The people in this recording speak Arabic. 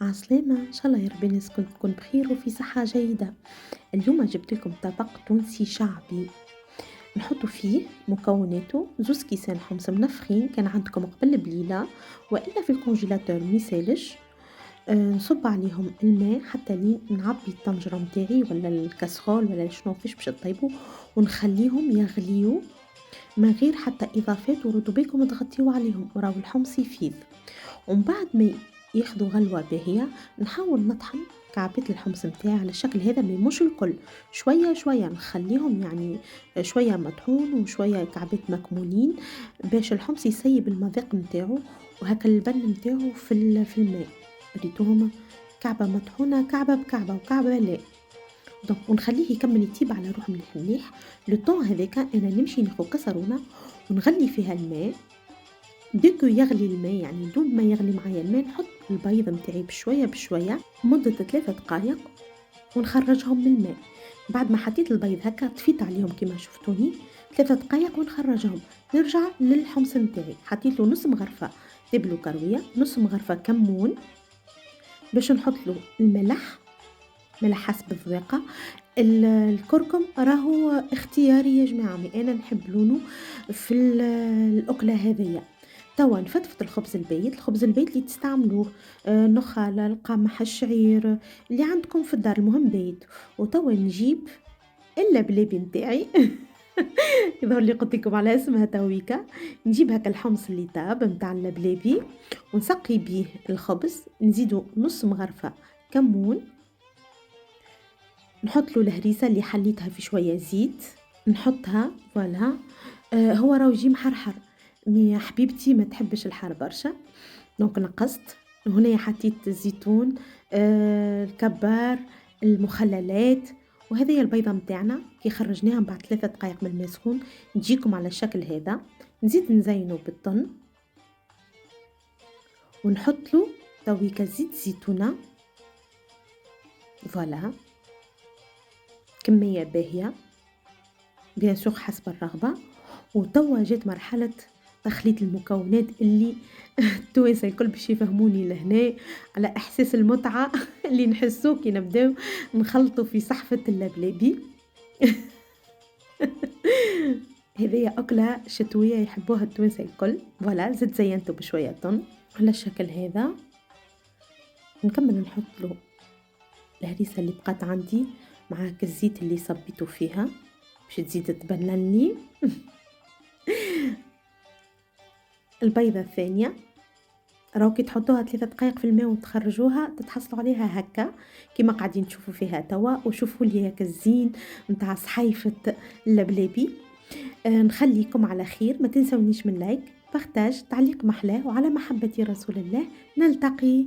عسلامة، إن شاء الله يا ربي الناس الكل تكون بخير وفي صحة جيدة. اليوم جبت لكم طبق تونسي شعبي نحطوا فيه مكوناته زوز كيسان حمص منفخين كان عندكم قبل بليلة وإلا في الكونجيلاتور ميسالش. نصب عليهم الماء حتى لين نعبي الطنجرة متاعي ولا الكاسرول ولا شنو فيش باش تطيبوا ونخليهم يغليوا من غير حتى إضافات وردوا بالكم تغطيوا عليهم وراو الحمص يفيض. ومن بعد ما ياخدوا غلوة باهية نحاول نطحن كعبات الحمص متاعي على الشكل هذا مش الكل، شوية شوية نخليهم يعني شوية مطحون وشوية كعبات مكمولين باش الحمص يسيب المذاق متاعو وهكا البن متاعو في الماء ريتوهم كعبة مطحونة كعبة بكعبة وكعبة لا. دونك ونخليه يكمل يطيب على روح مليح مليح. لو طون هذاك انا نمشي ناخذ كسرونه ونغلي فيها الماء ديكو يغلي الماء يعني دوب ما يغلي معايا الماء نحط البيض متاعي بشويه بشويه مده 3 دقائق ونخرجهم من الماء. بعد ما حطيت البيض هكا طفيت عليهم كما شفتوني 3 دقائق ونخرجهم. نرجع للحمص متاعي حطيت له نص مغرفه تبلو كرويه نص مغرفه كمون باش نحط له الملح ملح حسب الذواقة. الكركم راهو اختياري يا جماعة مي أنا نحب لونه في الأكلة هذية. توا نفتفت الخبز البيت اللي تستعملوه نخال القمح الشعير اللي عندكم في الدار المهم بيت. وتوا نجيب إلا بلابي نتاعي يظهر لي قلت لكم على اسمها تويكا. نجيب هكا الحمص اللي طاب متاع اللبلابي ونسقي بيه الخبز نزيدو نص مغرفة كمون نحط له الهريسة اللي حليتها في شوية زيت نحطها فوالا. هو راهو يجي محرحر مي حبيبتي ما تحبش الحار برشا دونك نقصت. هنا حطيت الزيتون الكبار المخللات وهذه هي البيضة متاعنا كي خرجناها بعد 3 دقائق من الماء سخون تجيكم على الشكل هذا. نزيد نزينه بالطن ونحط له تويكا زيت زيتونة فوالا كمية باهية بيان سور حسب الرغبة. وتوا جات مرحلة تخليط المكونات اللي التوانسة الكل باش يفهموني لهنا على احساس المتعة اللي نحسوه كي نبداو نخلطوا في صحفة اللبلابي. هذه أكلة شتوية يحبوها التوانسة الكل. فوالا زدت زينته بشوية طن على الشكل هذا. نكمل نحط له الهريسة اللي بقات عندي مع الزيت اللي صبيته فيها باش تزيد تبنلني. البيضة الثانية راهو كي تحطوها 3 دقائق في الماء وتخرجوها تتحصلوا عليها هكا كما قاعدين تشوفوا فيها توا. وشوفوا لي هكا الزين نتاع صحيفة اللبلابي. نخليكم على خير ما تنسونيش من لايك بارتاج تعليق محلاه وعلى محبة رسول الله نلتقي.